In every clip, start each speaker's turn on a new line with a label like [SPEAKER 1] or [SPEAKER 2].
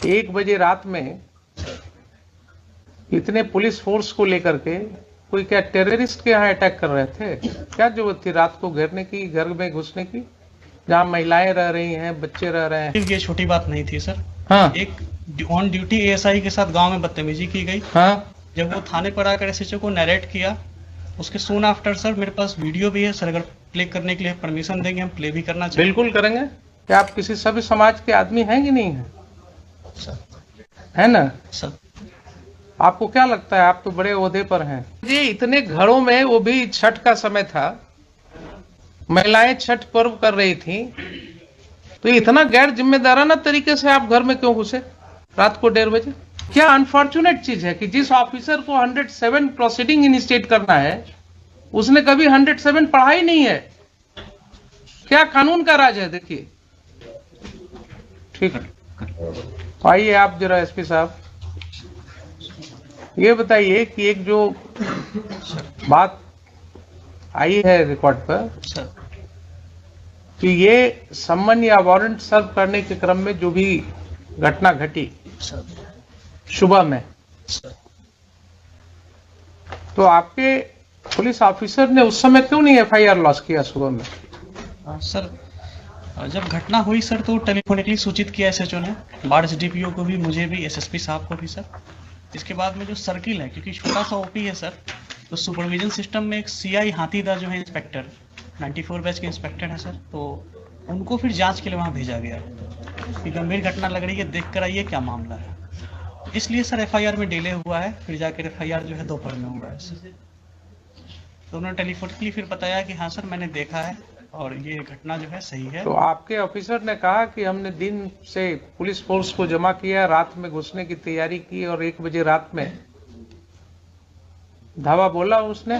[SPEAKER 1] 1 बजे रात में इतने पुलिस फोर्स को लेकर के कोई क्या टेररिस्ट के यहाँ अटैक कर रहे थे? क्या जरूरत थी रात को घेरने की, घर में घुसने की, जहाँ महिलाएं रह रही हैं, बच्चे रह रहे हैं?
[SPEAKER 2] ये छोटी बात नहीं थी सर।
[SPEAKER 1] हाँ,
[SPEAKER 2] एक ऑन ड्यूटी एएसआई के साथ गांव में बदतमीजी की गई।
[SPEAKER 1] हाँ,
[SPEAKER 2] जब वो थाने पर आकर एसएचओ को नरेट किया, उसके सून आफ्टर सर मेरे पास वीडियो भी है सर, अगर प्ले करने के लिए परमिशन देंगे हम प्ले भी करना चाहिए।
[SPEAKER 1] बिल्कुल करेंगे। क्या आप किसी सभ्य समाज के आदमी हैं कि नहीं है?
[SPEAKER 2] सर
[SPEAKER 1] है ना?
[SPEAKER 2] सर
[SPEAKER 1] आपको क्या लगता है, आप तो बड़े ओहदे पर हैं। ये इतने घरों में, वो भी छठ का समय था, महिलाएं छठ पर्व कर रही थी, तो इतना गैर जिम्मेदाराना तरीके से आप घर में क्यों घुसे रात को 1:30 बजे? क्या अनफॉर्चुनेट चीज है कि जिस ऑफिसर को 107 प्रोसीडिंग इनिशिएट करना है, उसने कभी 107 पढ़ा ही नहीं है। क्या कानून का राज है? देखिए, ठीक है, आइए आप जरा एसपी साहब ये बताइए कि एक जो बात आई है रिकॉर्ड पर
[SPEAKER 2] सर
[SPEAKER 1] कि ये सम्मन या वारंट सर्व करने के क्रम में जो भी घटना घटी
[SPEAKER 2] सर
[SPEAKER 1] सुबह में,
[SPEAKER 2] सर
[SPEAKER 1] तो आपके पुलिस ऑफिसर ने उस समय क्यों नहीं एफआईआर लॉन्च किया सुबह में?
[SPEAKER 2] सर जब घटना हुई सर तो टेलीफोनिकली सूचित किया एसएचओ ने, बाढ़ डीपीओ को भी, मुझे भी, एसएसपी साहब को भी सर। इसके बाद में जो सर्किल है, क्योंकि छोटा सा ओपी है सर, तो सुपरविजन सिस्टम में एक सीआई हाथीदा जो है इंस्पेक्टर 94 बैच के इंस्पेक्टर है सर, तो उनको फिर जांच के लिए वहाँ भेजा गया कि गंभीर घटना लग रही है, देख कर आइए क्या मामला है। इसलिए सर एफआईआर में डिले हुआ है, फिर जाकर एफआईआर जो है दोपहर में हुआ है सर। तो उन्होंने टेलीफोनिकली फिर बताया कि हाँ सर मैंने देखा है और ये घटना जो है सही है।
[SPEAKER 1] तो आपके ऑफिसर ने कहा कि हमने दिन से पुलिस फोर्स को जमा किया, रात में घुसने की तैयारी की और 1 बजे रात में धावा बोला उसने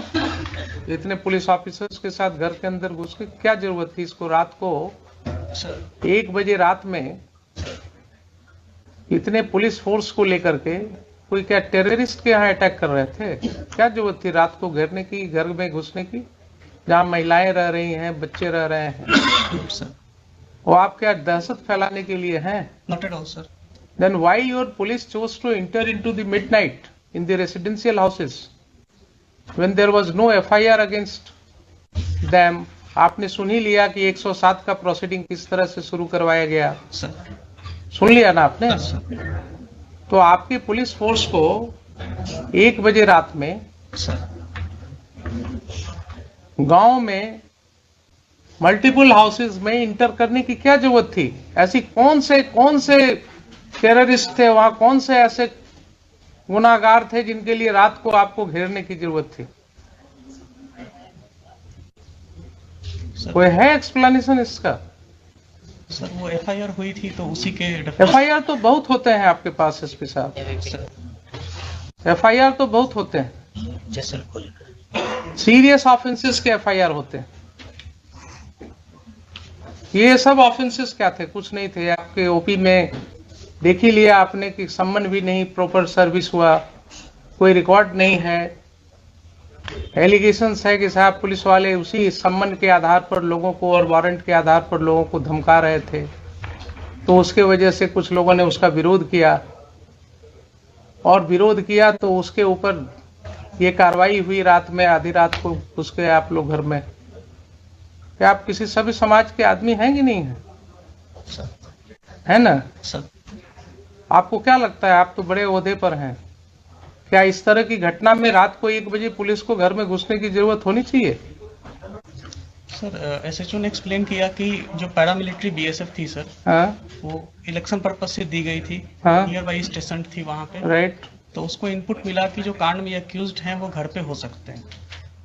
[SPEAKER 1] इतने पुलिस ऑफिसर्स के साथ घर के अंदर घुस के? क्या जरूरत थी इसको रात को
[SPEAKER 2] सर
[SPEAKER 1] 1 बजे रात में इतने पुलिस फोर्स को लेकर के कोई क्या टेररिस्ट के यहाँ अटैक कर रहे थे? क्या जरूरत थी रात को घेरने की, घर में घुसने की, जहाँ महिलाएं रह रही हैं, बच्चे रह रहे हैं?
[SPEAKER 2] सर
[SPEAKER 1] वो आप क्या दहशत फैलाने के लिए हैं?
[SPEAKER 2] Not at all sir.
[SPEAKER 1] Then why your police chose to enter into the midnight in the residential houses when there was no FIR against them? आपने सुन ही लिया कि 107 का प्रोसीडिंग किस तरह से शुरू करवाया गया,
[SPEAKER 2] सर
[SPEAKER 1] सुन लिया ना आपने?
[SPEAKER 2] सर
[SPEAKER 1] तो आपकी पुलिस फोर्स को 1 बजे रात में
[SPEAKER 2] सर
[SPEAKER 1] गांव में मल्टीपल हाउसेस में इंटर करने की क्या जरूरत थी? ऐसी कौन से टेररिस्ट थे वहां, कौन से ऐसे गुनाहगार थे जिनके लिए रात को आपको घेरने की जरूरत थी? कोई है एक्सप्लेनेशन इसका?
[SPEAKER 2] सर वो एफआईआर हुई थी तो उसी के
[SPEAKER 1] एफआईआर तो बहुत होते हैं आपके पास एसपी साहब, एफआईआर तो बहुत होते हैं, सीरियस ऑफेंसेस के एफआईआर होते हैं। ये सब ऑफेंसेस क्या थे? कुछ नहीं थे। आपके ओपी में देख ही लिया आपने कि सम्मन भी नहीं, प्रॉपर सर्विस हुआ, कोई रिकॉर्ड नहीं है। एलिगेशंस है कि साहब पुलिस वाले उसी सम्मन के आधार पर लोगों को और वारंट के आधार पर लोगों को धमका रहे थे, तो उसके वजह से कुछ लोगों ने उसका विरोध किया, और विरोध किया तो उसके ऊपर ये कार्रवाई हुई। रात में आधी रात को घुस गए आप लोग घर में। क्या आप किसी सभ्य समाज के आदमी हैं कि नहीं है? है ना?
[SPEAKER 2] सर
[SPEAKER 1] आपको क्या लगता है, आप तो बड़े ओहदे पर हैं, क्या इस तरह की घटना में रात को 1 बजे पुलिस को घर में घुसने की जरूरत होनी चाहिए?
[SPEAKER 2] सर एसएचओ ने एक्सप्लेन किया कि जो पैरामिलिट्री बीएसएफ थी सर,
[SPEAKER 1] हाँ,
[SPEAKER 2] वो इलेक्शन पर्पज से दी गई थी,
[SPEAKER 1] हाँ,
[SPEAKER 2] नियर बाई स्टेशन थी वहाँ पे,
[SPEAKER 1] राइट।
[SPEAKER 2] तो उसको इनपुट मिला कि जो कांड में अक्यूज्ड हैं वो घर पे हो सकते हैं,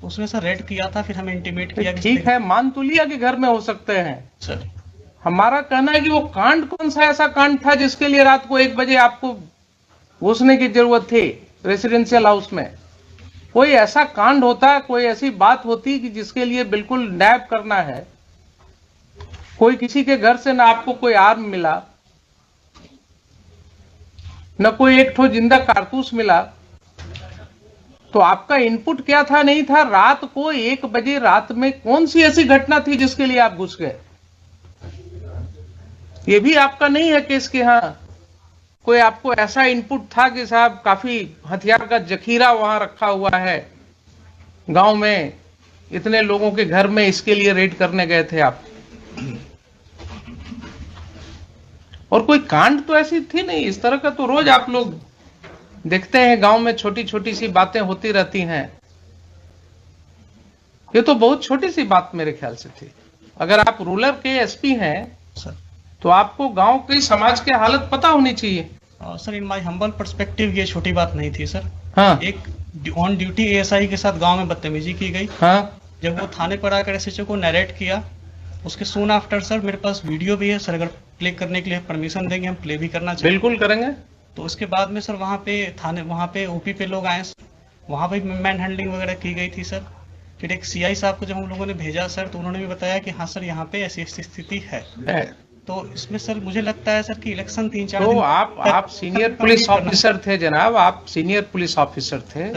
[SPEAKER 2] तो उसने सर रेड किया था, फिर हमें इंटीमेट किया कि
[SPEAKER 1] ठीक है, मान तो लिया कि घर में हो सकते हैं।
[SPEAKER 2] सर
[SPEAKER 1] हमारा कहना है कि वो कांड कौन सा ऐसा कांड था जिसके लिए रात को 1 बजे आपको घुसने की जरूरत थी रेसिडेंशियल हाउस में? कोई ऐसा कांड होता, कोई ऐसी बात होती कि जिसके लिए बिल्कुल नैब करना है, कोई किसी के घर से ना आपको कोई आर्म मिला, न कोई एक ठो जिंदा कारतूस मिला, तो आपका इनपुट क्या था? नहीं था। रात को 1 बजे रात में कौन सी ऐसी घटना थी जिसके लिए आप घुस गए? ये भी आपका नहीं है केस कि हाँ कोई आपको ऐसा इनपुट था कि साहब काफी हथियार का जखीरा वहां रखा हुआ है गांव में, इतने लोगों के घर में, इसके लिए रेड करने गए थे आप? और कोई कांड तो ऐसी थी नहीं। इस तरह का तो रोज आप लोग देखते हैं गांव में, छोटी छोटी सी बातें होती रहती हैं। ये तो बहुत छोटी सी बात मेरे ख्याल से थी। अगर आप रूरल के एसपी हैं
[SPEAKER 2] सर,
[SPEAKER 1] तो आपको गांव के समाज की हालत पता होनी चाहिए।
[SPEAKER 2] Sir in my humble perspective ये छोटी बात नहीं थी सर।
[SPEAKER 1] हाँ
[SPEAKER 2] एक ऑन ड्यूटी एएसआई के साथ गांव में बदतमीजी की गई।
[SPEAKER 1] हाँ
[SPEAKER 2] जब वो थाने पर आकर एसएचओ को नरेट किया, उसके सून आफ्टर सर मेरे पास वीडियो भी है सर, अगर प्ले करने के लिए परमिशन देंगे हम प्ले भी करना चाहिए।
[SPEAKER 1] बिल्कुल करेंगे।
[SPEAKER 2] तो उसके बाद में सर वहाँ पे ओपी पे लोग आए, वहाँ पे मैन हैंडलिंग वगैरह की गई थी सर। फिर एक सीआई साहब को जब हम लोगों ने भेजा सर, तो उन्होंने भी बताया कि हाँ सर यहाँ पे ऐसी ऐसी स्थिति है। तो इसमें सर मुझे लगता है सर कि इलेक्शन 3-4
[SPEAKER 1] तो
[SPEAKER 2] दिन
[SPEAKER 1] आप सीनियर पुलिस ऑफिसर थे जनाब, आप सीनियर पुलिस ऑफिसर थे।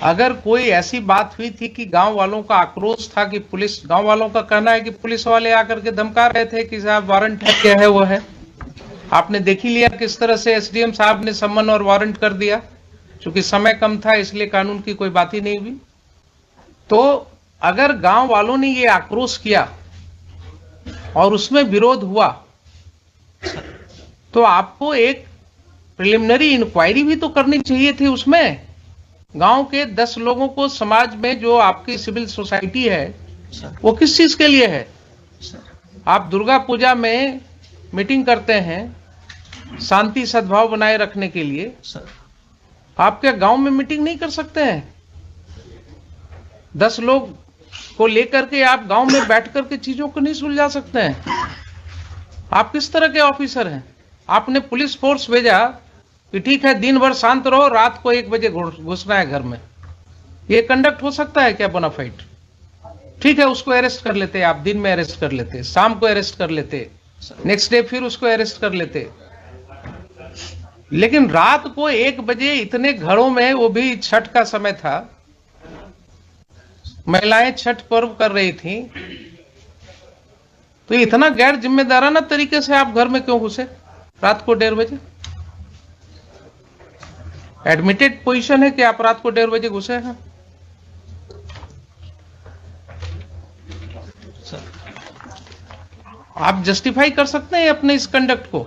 [SPEAKER 1] अगर कोई ऐसी बात हुई थी कि गांव वालों का आक्रोश था कि पुलिस, गांव वालों का कहना है कि पुलिस वाले आकर के धमका रहे थे कि साहब वारंट है, क्या है वो है, आपने देख ही लिया किस तरह से एसडीएम साहब ने सम्मन और वारंट कर दिया। क्योंकि समय कम था इसलिए कानून की कोई बात ही नहीं हुई। तो अगर गांव वालों ने ये आक्रोश किया और उसमें विरोध हुआ, तो आपको एक प्रिलिमिनरी इंक्वायरी भी तो करनी चाहिए थी उसमें। गांव के 10 लोगों को, समाज में जो आपकी सिविल सोसाइटी है वो किस चीज के लिए है? आप दुर्गा पूजा में मीटिंग करते हैं शांति सद्भाव बनाए रखने के लिए, आप क्या गांव में मीटिंग नहीं कर सकते हैं? 10 लोग को लेकर के आप गांव में बैठ करके चीजों को नहीं सुलझा सकते हैं? आप किस तरह के ऑफिसर हैं? आपने पुलिस फोर्स भेजा कि ठीक है दिन भर शांत रहो, रात को 1 बजे घुसना है घर में। ये कंडक्ट हो सकता है क्या बोनाफाइड? ठीक है, उसको अरेस्ट कर लेते, आप दिन में अरेस्ट कर लेते, शाम को अरेस्ट कर लेते, नेक्स्ट डे फिर उसको अरेस्ट कर लेते। लेकिन रात को 1 बजे इतने घरों में, वो भी छठ का समय था, महिलाएं छठ पर्व कर रही थी, तो इतना गैर जिम्मेदाराना तरीके से आप घर में क्यों घुसे रात को 1:30 बजे? एडमिटेड पोजीशन है कि आप रात को 1:30 बजे घुसे हैं। आप जस्टिफाई कर सकते हैं अपने इस कंडक्ट को?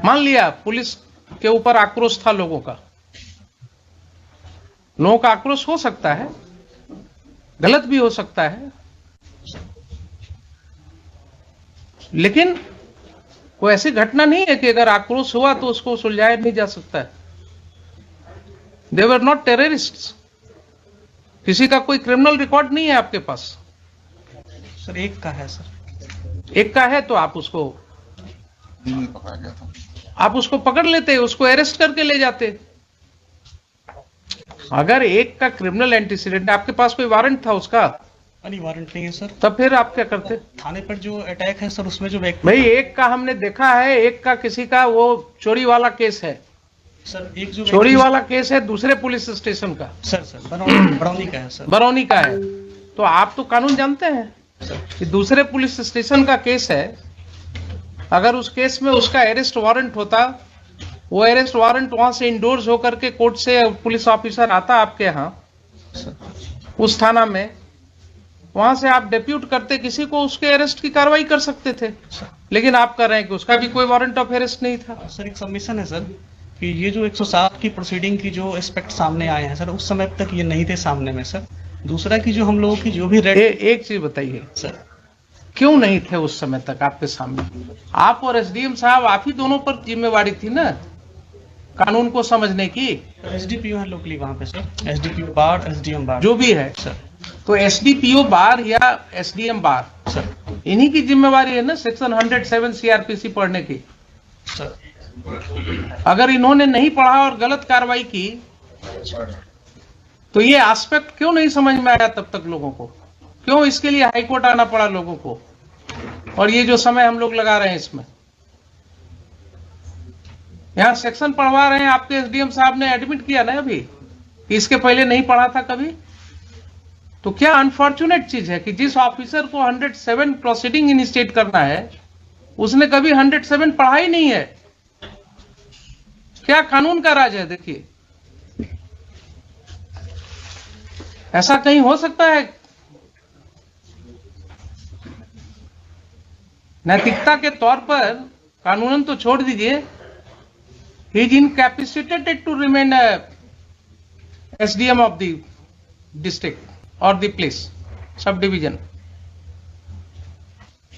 [SPEAKER 1] मान लिया पुलिस के ऊपर आक्रोश था लोगों का, लोगों का आक्रोश हो सकता है, गलत भी हो सकता है, लेकिन कोई ऐसी घटना नहीं है कि अगर आक्रोश हुआ तो उसको सुलझाया नहीं जा सकता है। दे वर नॉट टेररिस्ट्स। किसी का कोई क्रिमिनल रिकॉर्ड नहीं है आपके पास।
[SPEAKER 2] सर एक का है सर।
[SPEAKER 1] एक का है तो आप उसको पकड़ लेते, उसको अरेस्ट करके ले जाते। अगर एक का क्रिमिनल एंटीसीडेंट, आपके पास कोई वारंट था उसका?
[SPEAKER 2] नहीं, वारंट नहीं है सर।
[SPEAKER 1] तब फिर आप क्या करते?
[SPEAKER 2] थाने पर जो अटैक है सर, उसमें जो व्यक्ति,
[SPEAKER 1] भाई एक का हमने देखा है, एक का किसी का वो चोरी वाला केस है
[SPEAKER 2] सर, एक जो
[SPEAKER 1] चोरी वाला केस है दूसरे पुलिस स्टेशन का।
[SPEAKER 2] सर बरौनी का है सर।
[SPEAKER 1] बरौनी का है। तो आप तो कानून जानते हैं कि दूसरे पुलिस स्टेशन का केस है, अगर उस केस में उसका अरेस्ट वारंट होता, वो अरेस्ट वारंट वहां से इंडोर्स होकर के कोर्ट से पुलिस ऑफिसर आता आपके यहाँ उस थाना में, वहां से आप डिप्यूट करते किसी को, उसके अरेस्ट की कार्रवाई कर सकते थे। लेकिन आप कर रहे हैं कि उसका भी कोई वारंट ऑफ अरेस्ट नहीं था।
[SPEAKER 2] सर एक सबमिशन है सर कि ये जो 107 की प्रोसीडिंग की जो एस्पेक्ट सामने आए हैं सर, उस समय तक ये नहीं थे सामने में सर। दूसरा की जो हम लोगों की जो भी रेड,
[SPEAKER 1] एक चीज बताइए
[SPEAKER 2] सर,
[SPEAKER 1] क्यों नहीं थे उस समय तक आपके सामने? आप और एसडीएम साहब, आप ही दोनों पर जिम्मेवारी थी ना कानून को समझने की।
[SPEAKER 2] एसडीपीओ है लोकली वहाँ पे सर, एसडीपीओ बार, एसडीएम बार,
[SPEAKER 1] जो भी है
[SPEAKER 2] सर।
[SPEAKER 1] तो एसडीपीओ बार या एसडीएम बार
[SPEAKER 2] सर,
[SPEAKER 1] इन्हीं की जिम्मेवारी है ना सेक्शन 107 सीआरपीसी पढ़ने की।
[SPEAKER 2] सर
[SPEAKER 1] अगर इन्होंने नहीं पढ़ा और गलत कार्रवाई की तो ये एस्पेक्ट क्यों नहीं समझ में आया तब तक लोगों को? क्यों इसके लिए हाईकोर्ट आना पड़ा लोगों को? और ये जो समय हम लोग लगा रहे हैं इसमें, यहां सेक्शन पढ़वा रहे हैं, आपके एसडीएम साहब ने एडमिट किया ना अभी कि इसके पहले नहीं पढ़ा था कभी। तो क्या अनफॉर्चुनेट चीज है कि जिस ऑफिसर को 107 प्रोसीडिंग इनिशिएट करना है उसने कभी 107 पढ़ा ही नहीं है। क्या कानून का राज है? देखिए, ऐसा कहीं हो सकता है? नैतिकता के तौर पर कानूनन तो छोड़ दीजिए, he is incapacitated to remain SDM of the district और द प्लेस सब डिवीजन।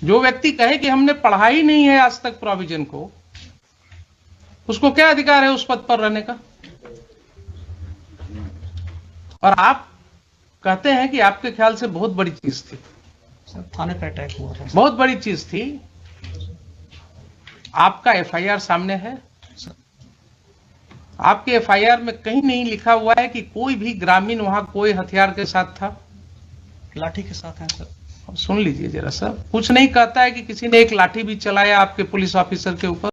[SPEAKER 1] जो व्यक्ति कहे कि हमने पढ़ा ही नहीं है आज तक प्रोविजन को, उसको क्या अधिकार है उस पद पर रहने का? और आप कहते हैं कि आपके ख्याल से बहुत बड़ी चीज थी।
[SPEAKER 2] सर थाने पे अटैक हुआ था।
[SPEAKER 1] बहुत बड़ी चीज थी। आपका एफआईआर सामने है। आपके एफआईआर में कहीं नहीं लिखा हुआ है कि कोई भी ग्रामीण वहां कोई हथियार के साथ था।
[SPEAKER 2] लाठी के साथ है सर।
[SPEAKER 1] अब सुन लीजिए जरा सा, कुछ नहीं कहता है कि किसी ने एक लाठी भी चलाया आपके पुलिस ऑफिसर के ऊपर।